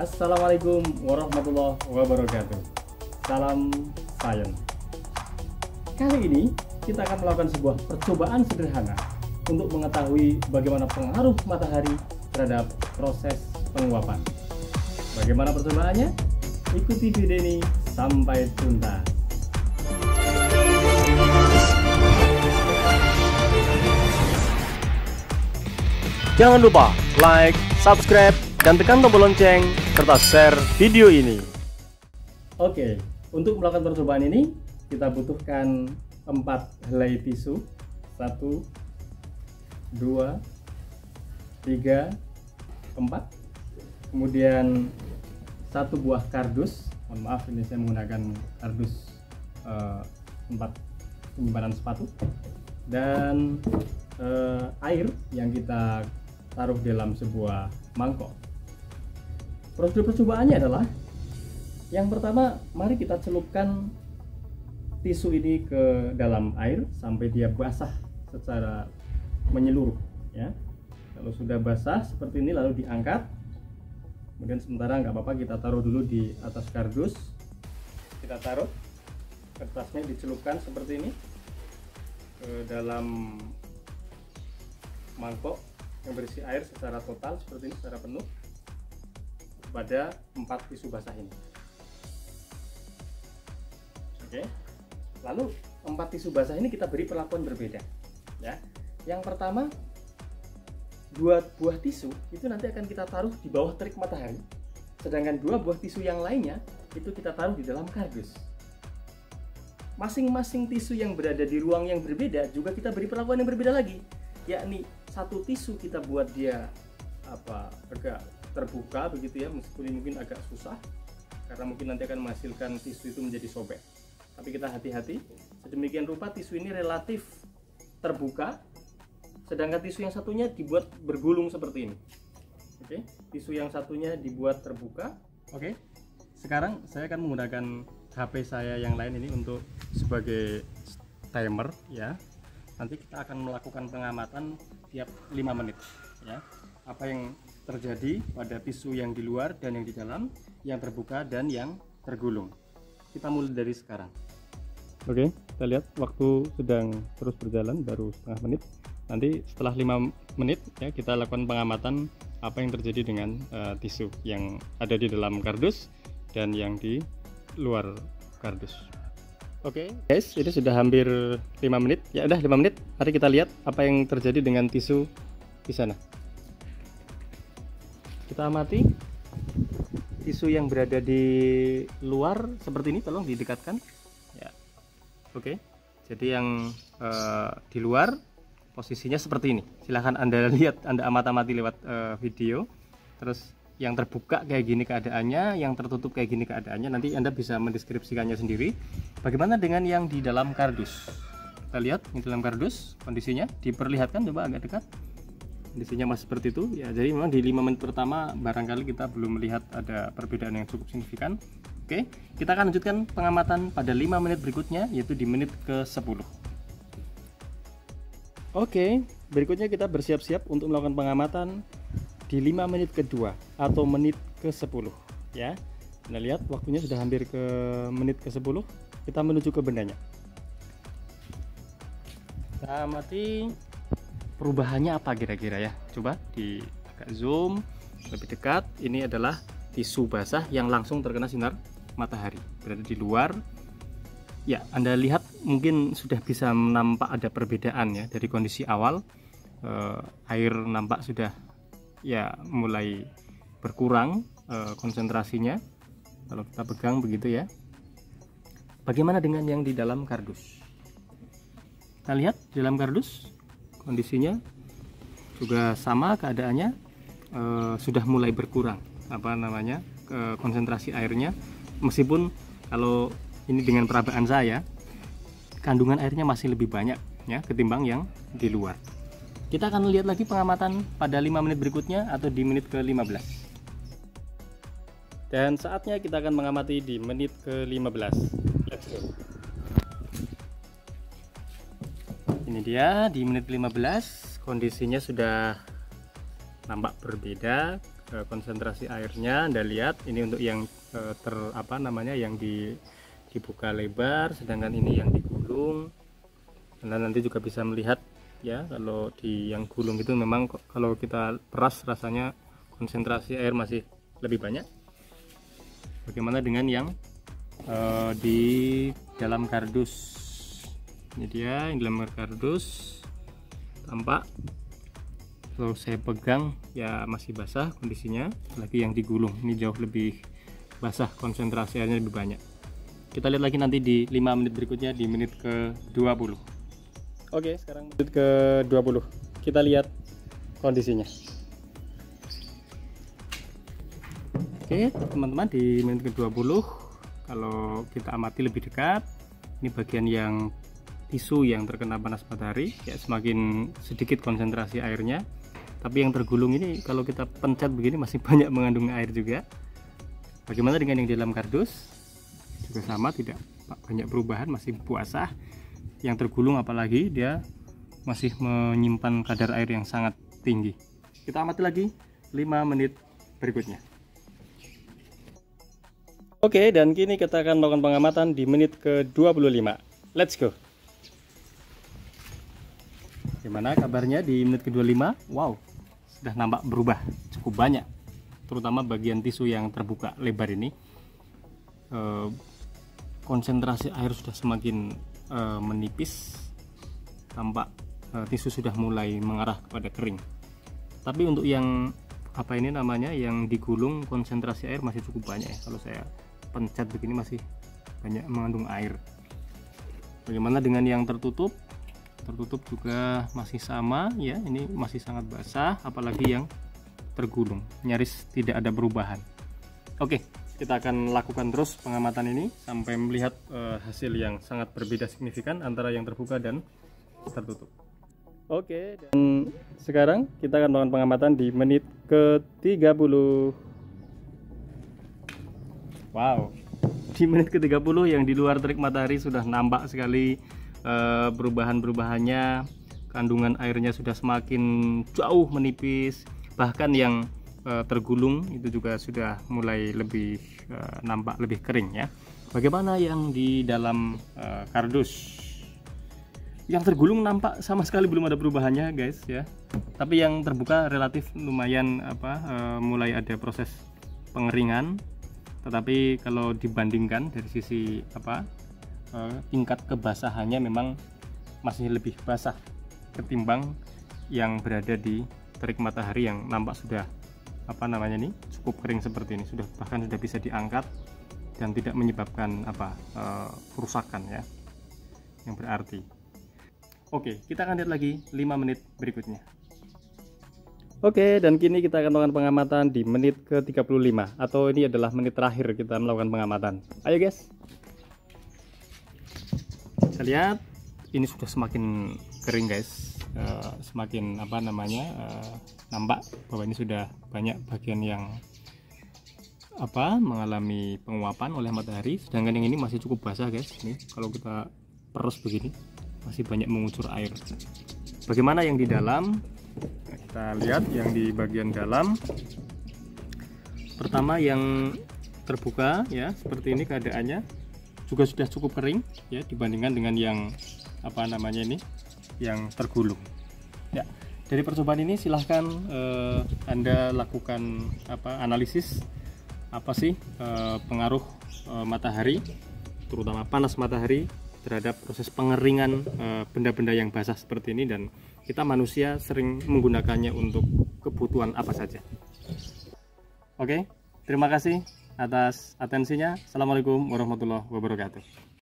Assalamualaikum warahmatullahi wabarakatuh. Salam sains. Kali ini kita akan melakukan sebuah percobaan sederhana untuk mengetahui bagaimana pengaruh matahari terhadap proses penguapan. Bagaimana percobaannya? Ikuti video ini sampai tuntas. Jangan lupa like, subscribe, dan tekan tombol lonceng serta share video ini. Oke, untuk melakukan percobaan ini kita butuhkan 4 helai tisu. 1, 2, 3, 4. Kemudian 1 buah kardus. Mohon maaf, ini saya menggunakan kardus tempat penyimpanan sepatu. Dan air yang kita taruh dalam sebuah mangkok. Prosedur percobaannya adalah yang pertama, mari kita celupkan tisu ini ke dalam air sampai dia basah secara menyeluruh ya. Kalau sudah basah seperti ini lalu diangkat. Kemudian sementara nggak apa-apa, kita taruh dulu di atas kardus. Kita taruh kertasnya, dicelupkan seperti ini ke dalam mangkok yang berisi air secara total seperti ini, secara penuh pada 4 tisu basah ini. Oke. Lalu 4 tisu basah ini kita beri perlakuan berbeda ya. Yang pertama, 2 buah tisu itu nanti akan kita taruh di bawah terik matahari, sedangkan 2 buah tisu yang lainnya itu kita taruh di dalam kardus. Masing-masing tisu yang berada di ruang yang berbeda juga kita beri perlakuan yang berbeda lagi, yakni 1 tisu kita buat dia agak terbuka begitu ya, meskipun ini mungkin agak susah karena mungkin nanti akan menghasilkan tisu itu menjadi sobek. Tapi kita hati-hati, sedemikian rupa tisu ini relatif terbuka, sedangkan tisu yang satunya dibuat bergulung seperti ini. Oke, tisu yang satunya dibuat terbuka. Oke, sekarang saya akan menggunakan HP saya yang lain ini untuk sebagai timer ya. Nanti kita akan melakukan pengamatan tiap 5 menit ya. Apa yang terjadi pada tisu yang di luar dan yang di dalam, yang terbuka dan yang tergulung. Kita mulai dari sekarang. Oke, kita lihat waktu sedang terus berjalan, baru setengah menit. Nanti setelah 5 menit ya, kita lakukan pengamatan apa yang terjadi dengan tisu yang ada di dalam kardus dan yang di luar kardus. Oke guys, ini sudah hampir 5 menit. Ya udah 5 menit. Mari kita lihat apa yang terjadi dengan tisu di sana. Kita amati tisu yang berada di luar seperti ini, tolong didekatkan. Ya. Oke. Jadi yang di luar posisinya seperti ini. Silahkan Anda lihat, Anda amati lewat video. Terus yang terbuka kayak gini keadaannya, yang tertutup kayak gini keadaannya. Nanti Anda bisa mendeskripsikannya sendiri. Bagaimana dengan yang di dalam kardus? Kita lihat di dalam kardus kondisinya, diperlihatkan coba agak dekat. Kondisinya masih seperti itu ya. Jadi memang di 5 menit pertama barangkali kita belum melihat ada perbedaan yang cukup signifikan. Oke, kita akan lanjutkan pengamatan pada 5 menit berikutnya, yaitu di menit ke-10. Oke, berikutnya kita bersiap-siap untuk melakukan pengamatan di 5 menit kedua atau menit ke-10 ya. Anda lihat waktunya sudah hampir ke menit ke-10. Kita menuju ke bendanya. Kita amati perubahannya apa kira-kira ya. Coba di agak zoom lebih dekat. Ini adalah tisu basah yang langsung terkena sinar matahari, berada di luar. Ya, Anda lihat mungkin sudah bisa nampak ada perbedaan ya dari kondisi awal. Air nampak sudah ya mulai berkurang konsentrasinya kalau kita pegang begitu ya. Bagaimana dengan yang di dalam kardus? Kita lihat di dalam kardus kondisinya juga sama keadaannya, sudah mulai berkurang konsentrasi airnya, meskipun kalau ini dengan perabaan saya kandungan airnya masih lebih banyak ya ketimbang yang di luar. Kita akan lihat lagi pengamatan pada 5 menit berikutnya atau di menit ke-15. Dan saatnya kita akan mengamati di menit ke-15. Let's go. Ini dia di menit 15, kondisinya sudah nampak berbeda. konsentrasi airnya. Anda lihat ini untuk yang yang dibuka lebar, sedangkan ini yang digulung. Anda nanti juga bisa melihat ya, kalau di yang gulung itu memang kalau kita peras rasanya konsentrasi air masih lebih banyak. Bagaimana dengan yang di dalam kardus? Ini dia yang dalam kardus, tampak kalau saya pegang ya masih basah kondisinya, lagi yang digulung ini jauh lebih basah, konsentrasi airnya lebih banyak. Kita lihat lagi nanti di 5 menit berikutnya, di menit ke 20. Oke, sekarang menit ke 20. Kita lihat kondisinya. Oke, teman-teman, di menit ke 20 kalau kita amati lebih dekat, ini bagian yang tisu yang terkena panas matahari ya, semakin sedikit konsentrasi airnya. Tapi yang tergulung ini kalau kita pencet begini masih banyak mengandung air juga. Bagaimana dengan yang di dalam kardus? Juga sama, tidak banyak perubahan, masih basah. Yang tergulung apalagi dia masih menyimpan kadar air yang sangat tinggi. Kita amati lagi 5 menit berikutnya. Oke, dan kini kita akan melakukan pengamatan di menit ke 25. Let's go. Gimana kabarnya di menit ke 25? Wow, sudah nampak berubah cukup banyak, terutama bagian tisu yang terbuka lebar ini. Konsentrasi air sudah semakin menipis, tampak tisu sudah mulai mengarah pada kering. Tapi untuk yang yang digulung, konsentrasi air masih cukup banyak ya. Kalau saya pencet begini masih banyak mengandung air. Bagaimana dengan yang tertutup? Tertutup juga masih sama ya, ini masih sangat basah, apalagi yang tergulung nyaris tidak ada perubahan. Oke, kita akan lakukan terus pengamatan ini sampai melihat hasil yang sangat berbeda signifikan antara yang terbuka dan tertutup. Oke, dan sekarang kita akan melakukan pengamatan di menit ke 30. Wow, di menit ke 30 yang di luar terik matahari sudah nampak sekali perubahan-perubahannya. Kandungan airnya sudah semakin jauh menipis, bahkan yang tergulung itu juga sudah mulai lebih nampak lebih kering ya. Bagaimana yang di dalam kardus? Yang tergulung nampak sama sekali belum ada perubahannya guys ya. Tapi yang terbuka relatif lumayan mulai ada proses pengeringan. Tetapi kalau dibandingkan dari sisi tingkat kebasahannya memang masih lebih basah ketimbang yang berada di terik matahari yang nampak sudah cukup kering seperti ini, bahkan sudah bisa diangkat dan tidak menyebabkan kerusakan ya yang berarti. Oke, kita akan lihat lagi 5 menit berikutnya. Oke, dan kini kita akan melakukan pengamatan di menit ke 35, atau ini adalah menit terakhir kita melakukan pengamatan. Ayo guys, kita lihat ini sudah semakin kering guys. Semakin nampak bahwa ini sudah banyak bagian yang mengalami penguapan oleh matahari, sedangkan yang ini masih cukup basah guys. Ini kalau kita peres begini masih banyak mengucur air. Bagaimana yang di dalam? Nah, kita lihat yang di bagian dalam. Pertama yang terbuka ya, seperti ini keadaannya, juga sudah cukup kering ya dibandingkan dengan yang yang tergulung ya. Dari percobaan ini silahkan Anda lakukan analisis apa sih pengaruh matahari, terutama panas matahari terhadap proses pengeringan benda-benda yang basah seperti ini, dan kita manusia sering menggunakannya untuk kebutuhan apa saja. Oke, terima kasih atas atensinya. Assalamualaikum warahmatullahi wabarakatuh.